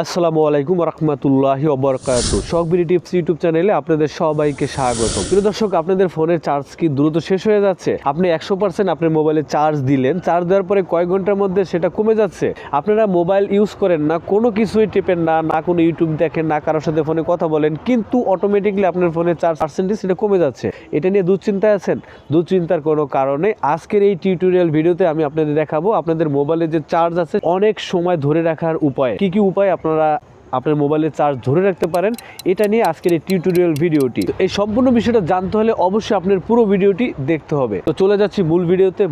আসসালামু আলাইকুম রহমতুল্লাহি ওবরকাতু। শখ বিডি টিপস ইউটিউব চ্যানেলে আপনাদের সবাইকে স্বাগত। প্রিয় দর্শক, আপনাদের ফোনের চার্জ কি দ্রুত শেষ হয়ে যাচ্ছে? আপনি 100% আপনার মোবাইলে চার্জ দিলেন, চার্জ দেওয়ার পরে কয়েক ঘন্টার মধ্যে সেটা কমে যাচ্ছে। আপনারা মোবাইল ইউজ করেন না, কোনো কিছুই টেপেন না, না কোনো ইউটিউব দেখেন, না কারোর সাথে ফোনে কথা বলেন, কিন্তু অটোমেটিকলি আপনার ফোনের চার্জ পার্সেন্টেজ সেটা কমে যাচ্ছে। এটা নিয়ে দুশ্চিন্তায় আছেন? দুশ্চিন্তার কোনো কারণে আজকের এই টিউটোরিয়াল ভিডিওতে আমি আপনাদের দেখাবো আপনাদের মোবাইলে যে চার্জ আছে অনেক সময় ধরে রাখার উপায়। কি কি উপায় আপনারা আপনার মোবাইলের চার্জ ধরে রাখতে পারেন, এটা নিয়ে আজকের এই টিউটোরিয়াল ভিডিওটি। এই সম্পূর্ণ বিষয়টা জানতে হলে অবশ্যই আপনার পুরো ভিডিওটি দেখতে হবে। তো চলে যাচ্ছি মূল ভিডিওতে।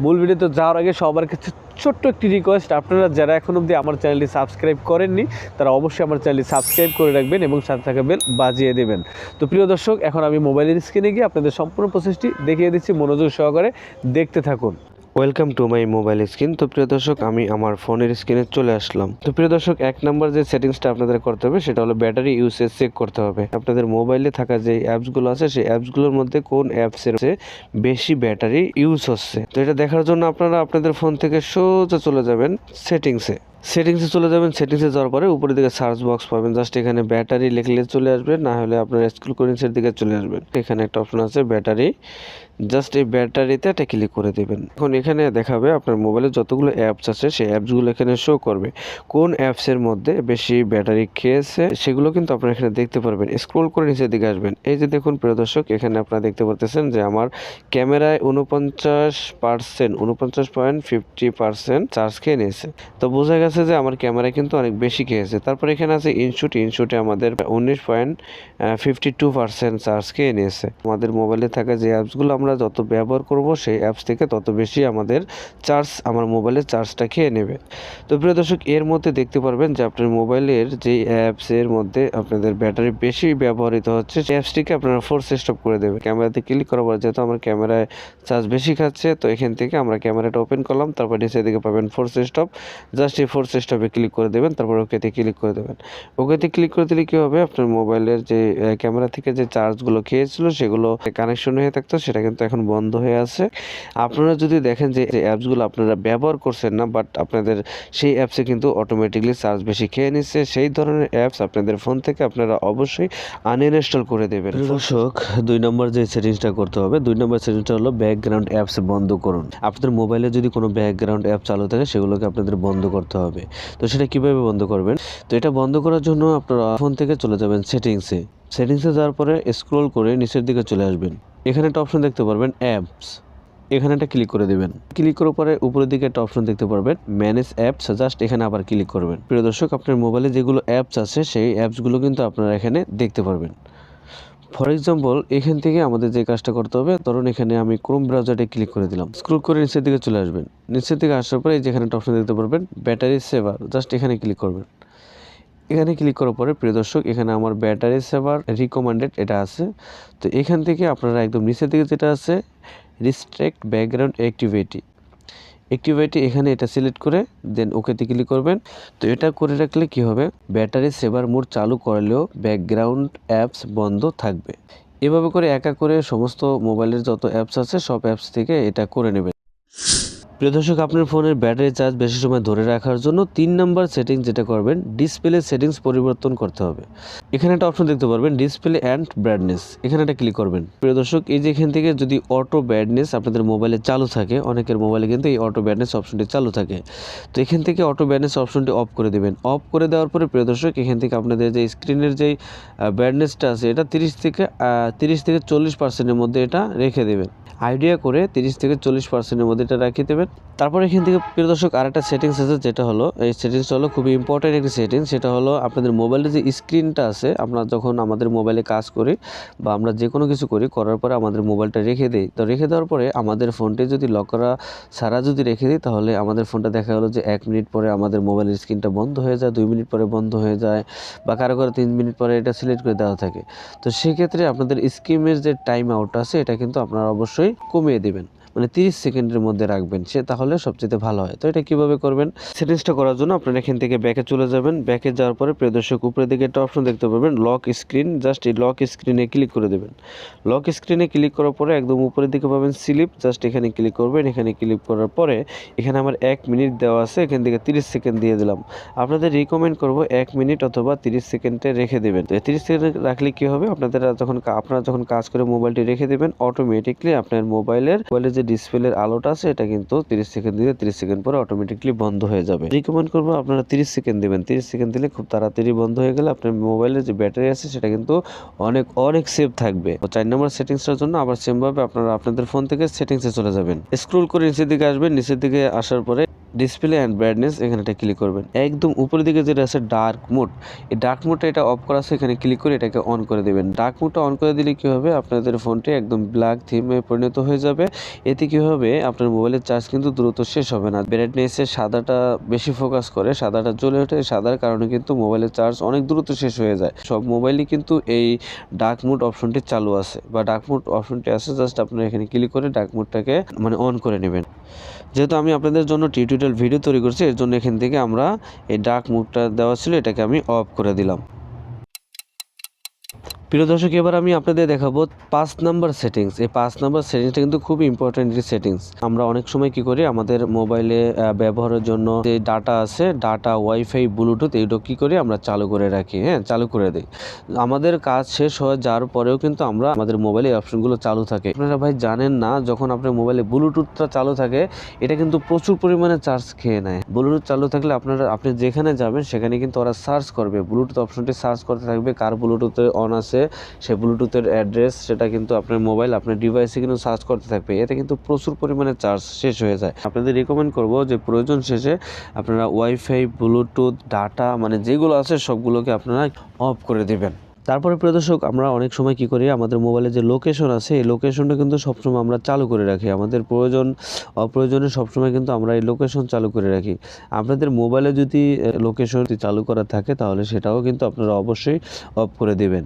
যাওয়ার আগে সবার কাছে ছোট্ট একটি রিকোয়েস্ট, আপনারা যারা এখন অবধি আমার চ্যানেলটি সাবস্ক্রাইব করেননি তারা অবশ্যই আমার চ্যানেলটি সাবস্ক্রাইব করে রাখবেন এবং সাথে থাকা বেল বাজিয়ে দেবেন। তো প্রিয় দর্শক, এখন আমি মোবাইলের স্ক্রিনে গিয়ে আপনাদের সম্পূর্ণ প্রসেসটি দেখিয়ে দিচ্ছি, মনোযোগ সহকারে দেখতে থাকুন। Welcome to my mobile screen. তো প্রিয় দর্শক, আমি আমার ফোনের স্ক্রিনে চলে আসলাম। তো প্রিয় দর্শক, এক নম্বর যে সেটিংসটা আপনাদের করতে হবে সেটা হলো ব্যাটারি ইউসেজ চেক করতে হবে। আপনাদের মোবাইলে থাকা যে অ্যাপসগুলো আছে সেই অ্যাপসগুলোর মধ্যে কোন অ্যাপসের বেশি ব্যাটারি ইউজ হচ্ছে। তো এটা দেখার জন্য আপনারা আপনাদের ফোন থেকে সোজা চলে যাবেন সেটিংসে সেটিংসে যাওয়ার পরে উপরের দিকে সার্চ বক্স পাবেন, জাস্ট এখানে ব্যাটারি লিখলে চলে আসবে, না হলে আপনার স্ক্রল করে নিচের দিকে চলে আসবেন। এখানে একটা অপশন আছে ব্যাটারি, জাস্ট এই ব্যাটারিতে একটা ক্লিক করে দেবেন। এখন এখানে দেখাবে আপনার মোবাইলে যতগুলো অ্যাপস আছে সেই অ্যাপসগুলো এখানে শো করবে, কোন অ্যাপসের মধ্যে বেশি ব্যাটারি খেয়েছে সেগুলো কিন্তু আপনারা এখানে দেখতে পারবেন। স্ক্রল করে নিচের দিকে আসবেন, এই যে দেখুন প্রিয় দর্শক, এখানে আপনারা দেখতে পারতেছেন যে আমার ক্যামেরায় 49.50% চার্জ খেয়ে নিয়েছে। তো বোঝা গেছে যে আমার ক্যামেরা কিন্তু অনেক বেশি খেয়েছে। তারপর এখানে আছে ইনশুটে আমাদের 19.52% চার্জ খেয়ে নিয়েছে। আমাদের মোবাইলে থাকা যে অ্যাপসগুলো আমরা যত ব্যবহার করব সেই অ্যাপস থেকে তত বেশি আমাদের আমার মোবাইলের চার্জটা খেয়ে নেবে। তো প্রিয় দর্শক, এর মধ্যে দেখতে পারবেন যে আপনার মোবাইলের যে অ্যাপসের মধ্যে আপনাদের ব্যাটারি বেশি ব্যবহৃত হচ্ছে সেই অ্যাপসটিকে আপনারা ফোর্স স্টপ করে দেবেন। ক্যামেরাতে ক্লিক করার পর যেহেতু আমার ক্যামেরায় চার্জ বেশি খাচ্ছে, তো এখান থেকে আমরা ক্যামেরাটা ওপেন করলাম, তারপর নিচের দিকে পাবেন ফোর্স স্টপ, জাস্ট এই ফোর্স স্টপে ক্লিক করে দেবেন, তারপর ওকেতে ক্লিক করে দেবেন। ওকেতে ক্লিক করে দিলে কী হবে, আপনার মোবাইলের যে ক্যামেরা থেকে যে চার্জগুলো খেয়েছিল সেগুলো কানেকশন হয়ে থাকতো, সেটা কিন্তু এখন বন্ধ হয়ে আছে। আপনারা যদি দেখেন যে অ্যাপসগুলো আপনারা ব্যবহার করছেন না, বাট আপনাদের সেই অ্যাপসে কিন্তু অটোমেটিকলি চার্জ বেশি খেয়ে নিচ্ছে, সেই ধরনের অ্যাপস আপনাদের ফোন থেকে আপনারা অবশ্যই আনইনস্টল করে দেবেন। দর্শক, 2 নম্বর যে সেটিংসটা করতে হবে, 2 নম্বর সেটিংসটা হলো ব্যাকগ্রাউন্ড অ্যাপস বন্ধ করুন। আপনাদের মোবাইলে যদি কোনো ব্যাকগ্রাউন্ড অ্যাপ চালু থাকে সেগুলোকে আপনাদের বন্ধ করতে হবে। তো সেটা কিভাবে বন্ধ করবেন? তো এটা বন্ধ করার জন্য আপনারা ফোন থেকে চলে যাবেন সেটিংসে যাওয়ার পরে স্ক্রল করে নিচের দিকে চলে আসবেন। এখানে একটা অপশন দেখতে পারবেন অ্যাপস, এখানে একটা ক্লিক করে দেবেন। ক্লিক করার পরে উপরের দিকে একটা অপশন দেখতে পারবেন ম্যানেজ অ্যাপস, জাস্ট এখানে আবার ক্লিক করবেন। প্রিয় দর্শক, আপনার মোবাইলে যেগুলো অ্যাপস আছে সেই অ্যাপসগুলো কিন্তু আপনারা এখানে দেখতে পারবেন। ফর এক্সাম্পল, এখান থেকে আমাদের যে কাজটা করতে হবে, ধরুন এখানে আমি ক্রোম ব্রাউজারে ক্লিক করে দিলাম, স্ক্রল করে নিচের দিকে চলে আসবেন। নিচের দিকে আসার পরে যেখানে একটা অপশন দেখতে পারবেন ব্যাটারি সেভার, জাস্ট এখানে ক্লিক করবেন। এখানে ক্লিক করার পরে প্রিয় দর্শক, এখানে আমার ব্যাটারি সেভার রিকমেন্ডেড এটা আছে। তো এখান থেকে আপনারা একদম নিচের দিকে যেটা আছে রিস্ট্রিক্ট ব্যাকগ্রাউন্ড অ্যাক্টিভিটি এখানে এটা সিলেক্ট করে দেন ওকেতে ক্লিক করবেন। তো এটা করে রাখলে কি হবে, ব্যাটারি সেভার মোড চালু করলেও ব্যাকগ্রাউন্ড অ্যাপস বন্ধ থাকবে। এভাবে করে একা করে সমস্ত মোবাইলের যত অ্যাপস আছে সব অ্যাপস থেকে এটা করে নেবেন। প্রিয় দর্শক, আপনার ফোনের ব্যাটারি চার্জ বেশি সময় ধরে রাখার জন্য 3 নম্বর সেটিংস যেটা করবেন, ডিসপ্লে সেটিংস পরিবর্তন করতে হবে। এখানে একটা অপশন দেখতে পারবেন ডিসপ্লে অ্যান্ড ব্রাইটনেস, এখানে একটা ক্লিক করবেন। প্রিয় দর্শক, এই যে এখান থেকে যদি অটো ব্রাইটনেস আপনাদের মোবাইলে চালু থাকে, অনেকের মোবাইলে কিন্তু এই অটো ব্রাইটনেস অপশনটি চালু থাকে, তো এখান থেকে অটো ব্রাইটনেস অপশনটি অফ করে দেবেন। অফ করে দেওয়ার পরে প্রিয় দর্শক, এখান থেকে আপনাদের যে স্ক্রিনের যেই ব্রাইটনেসটা আছে এটা 30 থেকে 40%-এর মধ্যে এটা রেখে দেবেন। আইডিয়া করে 30 থেকে 40%-এর মধ্যে এটা রাখিয়ে দেবেন। তারপর এখান থেকে প্রিয় দর্শক আরেকটা সেটিংস আছে, যেটা হলো এই সেটিংসটা হলো খুবই ইম্পর্টেন্ট একটি সেটিংস। সেটা হলো আপনাদের মোবাইলের যে স্ক্রিনটা আছে, আমরা যখন আমাদের মোবাইলে কাজ করি বা আমরা যে কোনো কিছু করার পরে আমাদের মোবাইলটা রেখে দিই, তো রেখে দেওয়ার পরে আমাদের ফোনটি যদি লক করা ছাড়া যদি রেখে দিই, তাহলে আমাদের ফোনটা দেখা গেলো যে 1 মিনিট পরে আমাদের মোবাইলের স্ক্রিনটা বন্ধ হয়ে যায়, 2 মিনিট পরে বন্ধ হয়ে যায়, বা কারো 3 মিনিট পরে এটা সিলেক্ট করে দেওয়া থাকে। তো সেক্ষেত্রে আপনাদের স্ক্রিনের যে টাইম আউট আছে এটা কিন্তু আপনারা অবশ্যই কমিয়ে দেবেন, মানে 30 সেকেন্ডের মধ্যে রাখবেন, সে তাহলে সবচেয়ে ভালো হয়। তো এটা কিভাবে করবেন? সেটিংসটা করার জন্য আপনারা এখান থেকে ব্যাকে চলে যাবেন। ব্যাকে যাওয়ার পরে প্রিয় দর্শক উপরের দিকে একটা অপশন দেখতে পাবেন লক স্ক্রিন, জাস্ট এই লক স্ক্রিনে ক্লিক করে দেবেন। লক স্ক্রিনে ক্লিক করার পরে একদম উপরের দিকে পাবেন স্লিপ, জাস্ট এখানে ক্লিক করবেন। এখানে ক্লিক করার পরে এখানে আমার 1 মিনিট দেওয়া আছে, এখান থেকে 30 সেকেন্ড দিয়ে দিলাম। আপনাদের রিকমেন্ড করব 1 মিনিট অথবা 30 সেকেন্ডে রেখে দেবেন। তো 30 সেকেন্ড রাখলে কি হবে, আপনারা যখন কাজ করে মোবাইলটি রেখে দেবেন, অটোমেটিকলি আপনার মোবাইলের যে ডিসপ্লের আলোটা আছে এটা কিন্তু 30 সেকেন্ড দিলে 30 সেকেন্ড পরে অটোমেটিকলি বন্ধ হয়ে যাবে। রিকমেন্ড করব আপনারা 30 সেকেন্ড দিবেন। 30 সেকেন্ড দিলে খুব তাড়াতাড়ি বন্ধ হয়ে গেলে আপনার মোবাইলের যে ব্যাটারি আছে সেটা কিন্তু অনেক সেভ থাকবে। 4 নম্বর সেটিংসটার জন্য আবার সেম ভাবে আপনারা আপনাদের ফোন থেকে সেটিংসে চলে যাবেন। স্ক্রল করে নিচের দিকে আসবেন। নিচের দিকে আসার পরে ডিসপ্লে অ্যান্ড ব্রাইটনেস এখানেটা ক্লিক করবেন। একদম উপরের দিকে যেটা আছে ডার্ক মোড, এই ডার্ক মোডটা এটা অফ করা আছে, এখানে ক্লিক করে এটাকে অন করে দেবেন। ডার্ক মোডটা অন করে দিলে কি হবে, আপনাদের ফোনটি একদম ব্ল্যাক থিমে পরিণত হয়ে যাবে। এতে কি হবে, আপনার মোবাইলের চার্জ কিন্তু দ্রুত শেষ হবে না। ব্রাইটনেসের সাদাটা বেশি ফোকাস করে, সাদাটা জ্বলে ওঠে, সাদার কারণে কিন্তু মোবাইলের চার্জ অনেক দ্রুত শেষ হয়ে যায়। সব মোবাইলই কিন্তু এই ডার্ক মোড অপশনটি চালু আছে বা ডার্ক মোড অপশনটি আছে, জাস্ট আপনারা এখানে ক্লিক করে ডার্ক মোডটাকে অন করে নেবেন। যেহেতু আমি আপনাদের জন্য টিউটোরিয়াল ভিডিও তৈরি করছি, এর জন্য এখান থেকে আমরা এই ডার্ক মোডটা দেওয়া ছিল এটাকে আমি অফ করে দিলাম। প্রিয় দর্শক, এবার আমি আপনাদের দেখাবো 5 নাম্বার সেটিংস। এই 5 নাম্বার সেটিংসটা কিন্তু খুব ইম্পর্টেন্ট সেটিংস। আমরা অনেক সময় কি করি, আমাদের মোবাইলে ব্যবহারের জন্য যে ডাটা আছে, ডাটা, ওয়াইফাই, ব্লুটুথ, এইগুলো কি করি আমরা চালু করে রাখি, চালু করে দিই। আমাদের কাজ শেষ হয়ে যাওয়ার পরেও কিন্তু আমরা আমাদের মোবাইলে এই অপশনগুলো চালু থাকে। আপনারা ভাই জানেন না, যখন আপনার মোবাইলে ব্লুটুথটা চালু থাকে এটা কিন্তু প্রচুর পরিমাণে চার্জ খেয়ে নেয়। ব্লুটুথ চালু থাকলে আপনি যেখানে যাবেন সেখানে কিন্তু ওরা সার্চ করবে, ব্লুটুথ অপশনটি সার্চ করতে থাকবে, কার ব্লুটুথে অন আছে সে ব্লুটুথের অ্যাড্রেস, সেটা কিন্তু আপনার মোবাইল, আপনার ডিভাইসে কিন্তু সার্চ করতে থাকবে। এতে কিন্তু প্রচুর পরিমাণে চার্জ শেষ হয়ে যায়। আপনাদের রিকমেন্ড করব যে প্রয়োজন শেষে আপনারা ওয়াইফাই, ব্লুটুথ, ডাটা যেগুলো আছে সবগুলোকে আপনারা অফ করে দেবেন। তারপরে প্রিয় দর্শক, আমরা অনেক সময় কি করি, আমাদের মোবাইলে যে লোকেশন আছে এই লোকেশনটা কিন্তু সবসময় আমরা চালু করে রাখি। আমাদের অপ্রয়োজনে সবসময় কিন্তু আমরা এই লোকেশন চালু করে রাখি। আপনাদের মোবাইলে যদি লোকেশনটি চালু করা থাকে তাহলে সেটাও কিন্তু আপনারা অবশ্যই অফ করে দেবেন।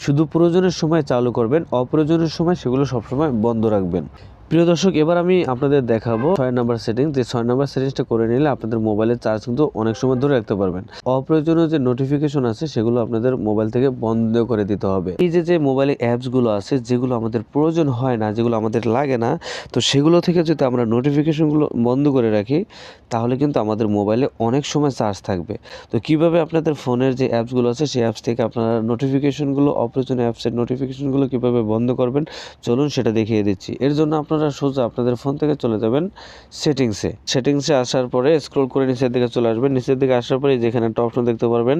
শুধু প্রয়োজনের সময় চালু করবেন, অপ্রয়োজনের সময় সেগুলো সবসময় বন্ধ রাখবেন। প্রিয় দর্শক, এবার আমি আপনাদের দেখাবো 6 নাম্বার সেটিংস। যে 6 নাম্বার সেটিংসটা করে নিলে আপনাদের মোবাইলের চার্জ কিন্তু অনেক সময় ধরে রাখতে পারবেন। অপ্রয়োজনীয় যে নোটিফিকেশন আছে সেগুলো আপনাদের মোবাইল থেকে বন্ধ করে দিতে হবে। এই যে মোবাইলে অ্যাপসগুলো আছে যেগুলো আমাদের প্রয়োজন হয় না, যেগুলো আমাদের লাগে না, তো সেগুলো থেকে যদি আমরা নোটিফিকেশনগুলো বন্ধ করে রাখি তাহলে কিন্তু আমাদের মোবাইলে অনেক সময় চার্জ থাকবে। তো কিভাবে আপনাদের ফোনের যে অ্যাপসগুলো আছে সেই অ্যাপস থেকে আপনারা নোটিফিকেশনগুলো, অপ্রয়োজনীয় অ্যাপসের নোটিফিকেশনগুলো কিভাবে বন্ধ করবেন চলুন সেটা দেখিয়ে দিচ্ছি। এর জন্য আপনারা সোজা আপনাদের ফোন থেকে চলে যাবেন সেটিংসে আসার পরে স্ক্রল করে নিচের দিকে চলে আসবেন। নিচের দিকে আসার পরে যেখানে একটা অপশন দেখতে পারবেন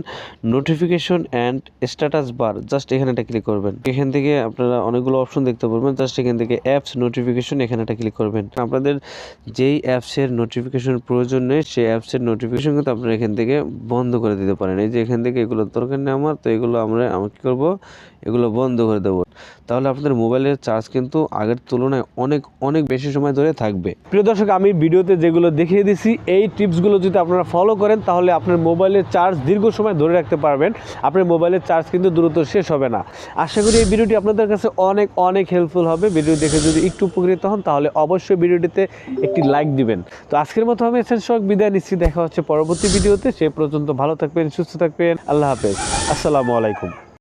notification and status bar, just এখানে একটা ক্লিক করবেন। এখান থেকে আপনারা অনেকগুলো অপশন দেখতে পারবেন, জাস্ট এখান থেকে অ্যাপস নোটিফিকেশন এখানে একটা ক্লিক করবেন। আপনাদের যেই অ্যাপসের নোটিফিকেশন প্রয়োজন নেই সেই অ্যাপসের নোটিফিকেশন কিন্তু আপনারা এখান থেকে বন্ধ করে দিতে পারেন। এই যে এখান থেকে এগুলোর দরকার নেই আমার, তো এগুলো আমরা কি করব, এগুলো বন্ধ করে দেবো। তাহলে আপনাদের মোবাইলের চার্জ কিন্তু আগের তুলনায় অনেক বেশি সময় ধরে থাকবে। প্রিয় দর্শক, আমি ভিডিওতে যেগুলো দেখিয়ে দিছি এই টিপসগুলো যদি আপনারা ফলো করেন তাহলে আপনার মোবাইলের চার্জ দীর্ঘ সময় ধরে রাখতে পারবেন। আপনার মোবাইলের চার্জ কিন্তু দ্রুত শেষ হবে না। আশা করি এই ভিডিওটি আপনাদের কাছে অনেক হেল্পফুল হবে। ভিডিও দেখে যদি একটু উপকৃত হন তাহলে অবশ্যই ভিডিওটিতে একটি লাইক দিবেন। তো আজকের মতো আমি এসএন সোহাগ বিদায় নিচ্ছি। দেখা হচ্ছে পরবর্তী ভিডিওতে। সে পর্যন্ত ভালো থাকবেন, সুস্থ থাকবেন। আল্লাহ হাফেজ, আসসালামু আলাইকুম।